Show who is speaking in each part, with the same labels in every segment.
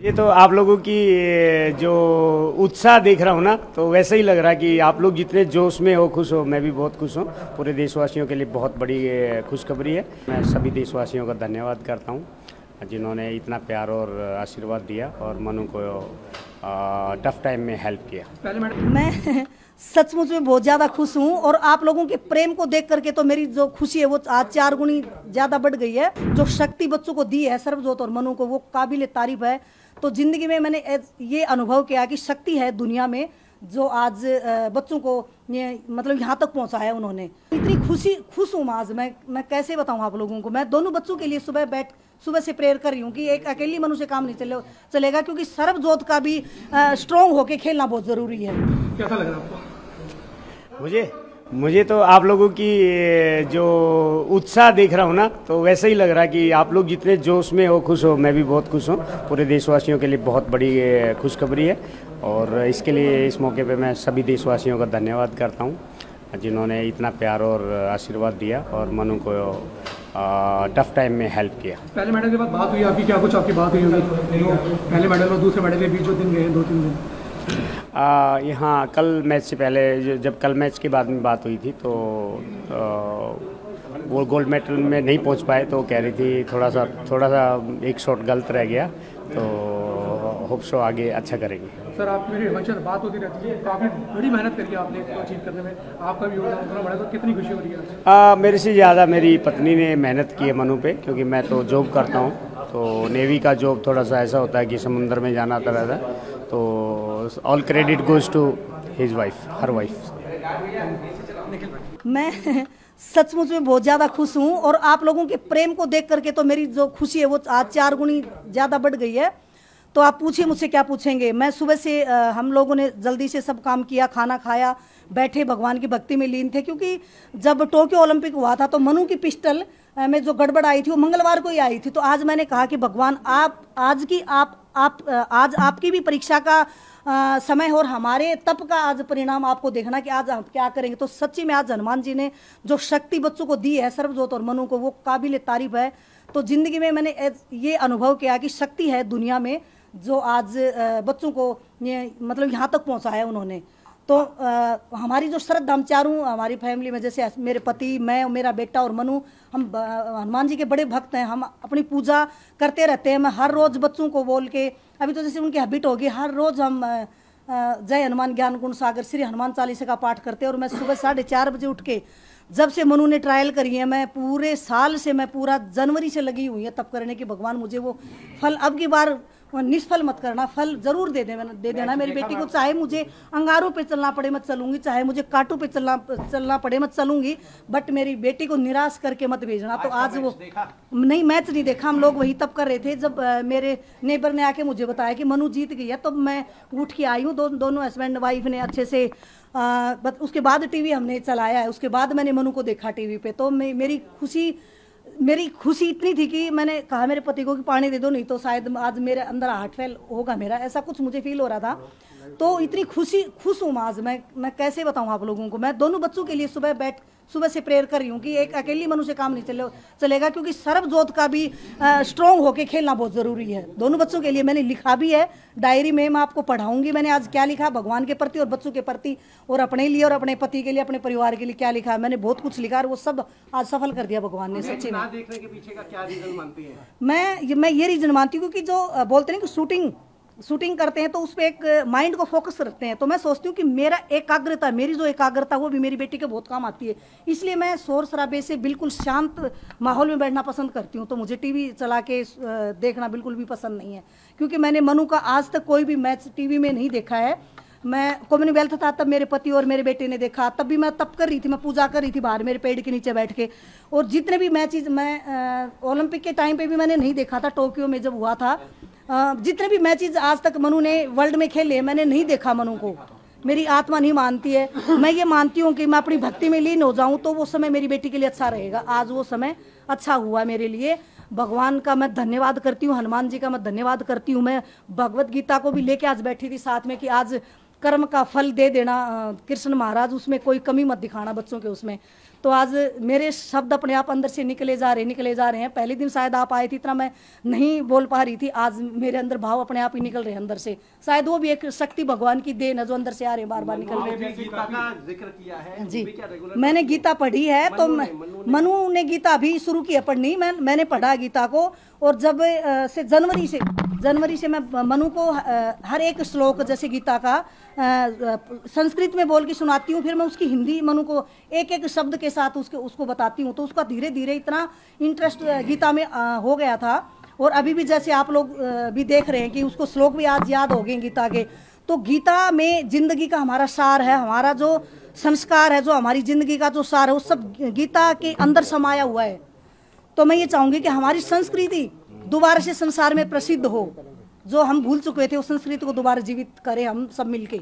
Speaker 1: ये तो आप लोगों की जो उत्साह देख रहा हूँ ना, तो वैसे ही लग रहा है कि आप लोग जितने जोश में हो, खुश हो, मैं भी बहुत खुश हूँ। पूरे देशवासियों के लिए बहुत बड़ी खुशखबरी है। मैं सभी देशवासियों का धन्यवाद करता हूँ जिन्होंने इतना प्यार और आशीर्वाद दिया और मनु को टफ टाइम में हेल्प किया।
Speaker 2: मैं सचमुच में बहुत ज़्यादा खुश हूँ और आप लोगों के प्रेम को देख करके तो मेरी जो खुशी है वो आज 4 गुनी ज़्यादा बढ़ गई है। जो शक्ति बच्चों को दी है सर्वजोत और मनु को, वो काबिल तारीफ है। तो जिंदगी में मैंने ये अनुभव किया कि शक्ति है दुनिया में जो आज बच्चों को मतलब यहाँ तक पहुँचा है उन्होंने। इतनी खुश हूँ आज मैं कैसे बताऊँ आप लोगों को। मैं दोनों बच्चों के लिए सुबह से प्रेयर कर रही हूँ कि एक अकेली मनु से काम नहीं चलेगा, क्योंकि सर्वजोत का भी स्ट्रॉन्ग होके खेलना बहुत ज़रूरी है।
Speaker 3: कैसा लग रहा है आपको?
Speaker 1: मुझे तो आप लोगों की जो उत्साह देख रहा हूँ ना, तो वैसे ही लग रहा है कि आप लोग जितने जोश में हो, खुश हो, मैं भी बहुत खुश हूँ। पूरे देशवासियों के लिए बहुत बड़ी खुशखबरी है और इसके लिए इस मौके पे मैं सभी देशवासियों का धन्यवाद करता हूँ जिन्होंने इतना प्यार और आशीर्वाद दिया और मनु को टफ टाइम में हेल्प किया।
Speaker 3: पहले मेडल के बाद बात हुई आपकी, क्या कुछ आपकी बात हुई होगी? पहले मेडल और दूसरे मेडल के बीच जो दिन गए 2-3 दिन
Speaker 1: यहाँ कल मैच से पहले, जब कल मैच के बाद में बात हुई थी तो वो गोल्ड मेडल में नहीं पहुँच पाए, तो कह रही थी थोड़ा सा एक शॉट गलत रह गया, तो होप सो आगे अच्छा करेंगे।
Speaker 3: सर, आप मेरी हमेशा बात होती रहती है, काफ़ी बड़ी मेहनत करी आपने इसको अचीव करने में, आपका भी योगदान उतना बड़ा, तो कितनी खुशी हो रही है?
Speaker 1: मेरे से ज़्यादा मेरी पत्नी ने मेहनत की है मनु पे, क्योंकि मैं तो जॉब करता हूँ, तो नेवी का जॉब थोड़ा सा ऐसा होता है कि समुद्र में जाना आता रहता है, तो all credit goes to his wife, her wife.
Speaker 2: मैं सचमुच में बहुत ज़्यादा खुश हूँ और आप लोगों के प्रेम को देख करके तो मेरी जो खुशी है वो आज 4 गुनी ज़्यादा बढ़ गई है। तो आप पूछिए मुझसे क्या पूछेंगे। मैं सुबह से हम लोगों ने जल्दी से सब काम किया, खाना खाया, बैठे भगवान की भक्ति में लीन थे, क्योंकि जब टोक्यो ओलंपिक हुआ था तो मनु की पिस्टल में जो गड़बड़ आई थी वो मंगलवार को ही आई थी। तो आज मैंने कहा कि भगवान आज आपकी भी परीक्षा का समय और हमारे तप का आज परिणाम आपको देखना कि आज हम क्या करेंगे। तो सच्ची में आज हनुमान जी ने जो शक्ति बच्चों को दी है सर्वजोत और मनु को, वो काबिल तारीफ है। तो जिंदगी में मैंने ये अनुभव किया कि शक्ति है दुनिया में जो आज बच्चों को मतलब यहाँ तक पहुँचा है उन्होंने। तो हमारी जो श्रद्धा, हम चारों हमारी फैमिली में, जैसे मेरे पति, मैं, मेरा बेटा और मनु, हम हनुमान जी के बड़े भक्त हैं। हम अपनी पूजा करते रहते हैं। मैं हर रोज़ बच्चों को बोल के, अभी तो जैसे उनकी हैबिट होगी, हर रोज़ हम जय हनुमान ज्ञान गुण सागर श्री हनुमान चालीसा का पाठ करते हैं। और मैं सुबह 4:30 बजे उठ के, जब से मनु ने ट्रायल करी है, मैं पूरे साल से, मैं पूरा जनवरी से लगी हुई है तब करने की, भगवान मुझे वो फल अब की बार निष्फल मत करना, फल जरूर दे देना मेरी बेटी को। चाहे मुझे अंगारों पे चलना पड़े मैं चलूंगी, चाहे मुझे कांटों पे चलना पड़े मैं चलूंगी, बट मेरी बेटी को निराश करके मत भेजना। तो आज वो नहीं, मैच नहीं देखा, हम लोग वही तब कर रहे थे जब मेरे नेबर ने आके मुझे बताया कि मनु जीत गई है, तब मैं उठ के आई हूँ। दोनों हस्बैंड वाइफ ने अच्छे से उसके बाद टीवी हमने चलाया है, उसके बाद मैंने मनु को देखा टीवी पे। तो मेरी खुशी इतनी थी कि मैंने कहा मेरे पति को कि पानी दे दो, नहीं तो शायद आज मेरे अंदर हार्ट फेल होगा मेरा, ऐसा कुछ मुझे फील हो रहा था। तो इतनी खुश हूँ आज मैं कैसे बताऊँ आप लोगों को। मैं दोनों बच्चों के लिए सुबह से प्रेयर कर रही हूँ कि एक अकेली मनु से काम नहीं चलेगा, क्योंकि सर्वजोत का भी स्ट्रॉन्ग होके खेलना बहुत ज़रूरी है। दोनों बच्चों के लिए मैंने लिखा भी है डायरी में, मैं आपको पढ़ाऊंगी मैंने आज क्या लिखा भगवान के प्रति और बच्चों के प्रति, और अपने लिए और अपने पति के लिए, अपने परिवार के लिए क्या लिखा है। मैंने बहुत कुछ लिखा और वो सब आज सफल कर दिया भगवान ने। सच्ची में
Speaker 3: देखने के पीछे का क्या रीजन मानती है?
Speaker 2: मैं ये रीजन मानती हूँ, क्योंकि जो बोलते हैं कि शूटिंग करते हैं तो उस पर एक माइंड को फोकस रखते हैं। तो मैं सोचती हूँ कि मेरी जो एकाग्रता वो भी मेरी बेटी के बहुत काम आती है। इसलिए मैं शोर शराबे से बिल्कुल शांत माहौल में बैठना पसंद करती हूँ। तो मुझे टीवी चला के देखना बिल्कुल भी पसंद नहीं है, क्योंकि मैंने मनु का आज तक कोई भी मैच टीवी में नहीं देखा है। मैं कॉमनवेल्थ था तब मेरे पति और मेरे बेटे ने देखा, तब भी मैं तप कर रही थी, मैं पूजा कर रही थी बाहर मेरे पेड़ के नीचे बैठ के। और जितने भी मैचेज मैं ओलंपिक के टाइम पे भी मैंने नहीं देखा था, टोक्यो में जब हुआ था, जितने भी मैचेज आज तक मनु ने वर्ल्ड में खेले मैंने नहीं देखा मनु को। मेरी आत्मा नहीं मानती है। मैं ये मानती हूँ कि मैं अपनी भक्ति में लीन हो जाऊँ तो वो समय मेरी बेटी के लिए अच्छा रहेगा। आज वो समय अच्छा हुआ मेरे लिए। भगवान का मैं धन्यवाद करती हूँ, हनुमान जी का मैं धन्यवाद करती हूँ। मैं भगवत गीता को भी लेके आज बैठी थी साथ में कि आज कर्म का फल दे देना कृष्ण महाराज, उसमें कोई कमी मत दिखाना बच्चों के उसमें। तो आज मेरे शब्द अपने आप अंदर से निकले जा रहे हैं। पहले दिन शायद आप आए थे, इतना मैं नहीं बोल पा रही थी, आज मेरे अंदर भाव अपने आप ही निकल रहे हैं अंदर से। शायद वो भी एक शक्ति भगवान की देन है जो अंदर से आ रहे हैं, बार बार निकल रहे हैं।
Speaker 4: गीता का जिक्र किया है
Speaker 2: जी, मैंने गीता पढ़ी है। तो मनु ने गीता भी शुरू की है पढ़नी, मैंने पढ़ा गीता को। और जब से जनवरी से मैं मनु को हर एक श्लोक जैसे गीता का संस्कृत में बोल के सुनाती हूँ, फिर मैं उसकी हिंदी मनु को एक एक शब्द के साथ उसको बताती हूँ। तो उसका धीरे धीरे इतना इंटरेस्ट गीता में हो गया था। और अभी भी जैसे आप लोग भी देख रहे हैं कि उसको श्लोक भी आज याद हो गए गीता के। तो गीता में जिंदगी का हमारा सार है, हमारा जो संस्कार है, जो हमारी जिंदगी का जो सार है, वो सब गीता के अंदर समाया हुआ है। तो मैं ये चाहूंगी कि हमारी संस्कृति दोबारा से संसार में प्रसिद्ध हो, जो हम भूल चुके थे उस संस्कृति को दोबारा जीवित करें हम सब मिलके।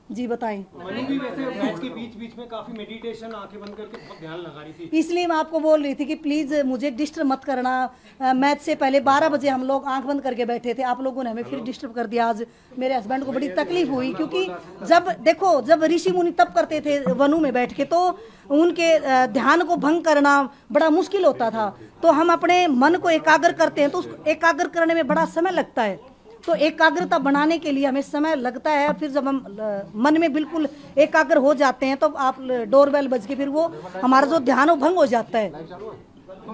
Speaker 2: जी बताएं।
Speaker 4: मनु भी वैसे मैच के बीच में काफी मेडिटेशन, आंखें बंद करके बहुत ध्यान लगा रही थी।
Speaker 2: इसलिए मैं आपको बोल रही थी कि प्लीज मुझे डिस्टर्ब मत करना। मैच से पहले 12 बजे हम लोग आंख बंद करके बैठे थे, आप लोगों ने हमें फिर डिस्टर्ब कर दिया। आज मेरे हस्बैंड को बड़ी तकलीफ हुई, क्योंकि जब ऋषि मुनि तप करते थे वनु में बैठ के, तो उनके ध्यान को भंग करना बड़ा मुश्किल होता था। तो हम अपने मन को एकाग्र करते हैं, तो उसको एकाग्र करने में बड़ा समय लगता है। तो एकाग्रता बनाने के लिए हमें समय लगता है। फिर जब हम मन में बिल्कुल एकाग्र हो जाते हैं, तो आप डोरबेल बज के फिर वो हमारा जो ध्यान वो भंग हो जाता है।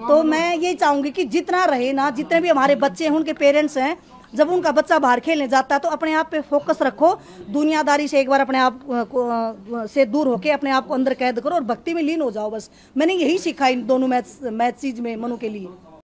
Speaker 2: तो मैं यही चाहूंगी कि जितना रहे ना, जितने भी हमारे बच्चे हैं, उनके पेरेंट्स हैं, जब उनका बच्चा बाहर खेलने जाता है तो अपने आप पे फोकस रखो, दुनियादारी से एक बार अपने आप से दूर होके अपने आप को अंदर कैद करो और भक्ति में लीन हो जाओ। बस मैंने यही सीखा इन दोनों मैच चीज में मनु के लिए।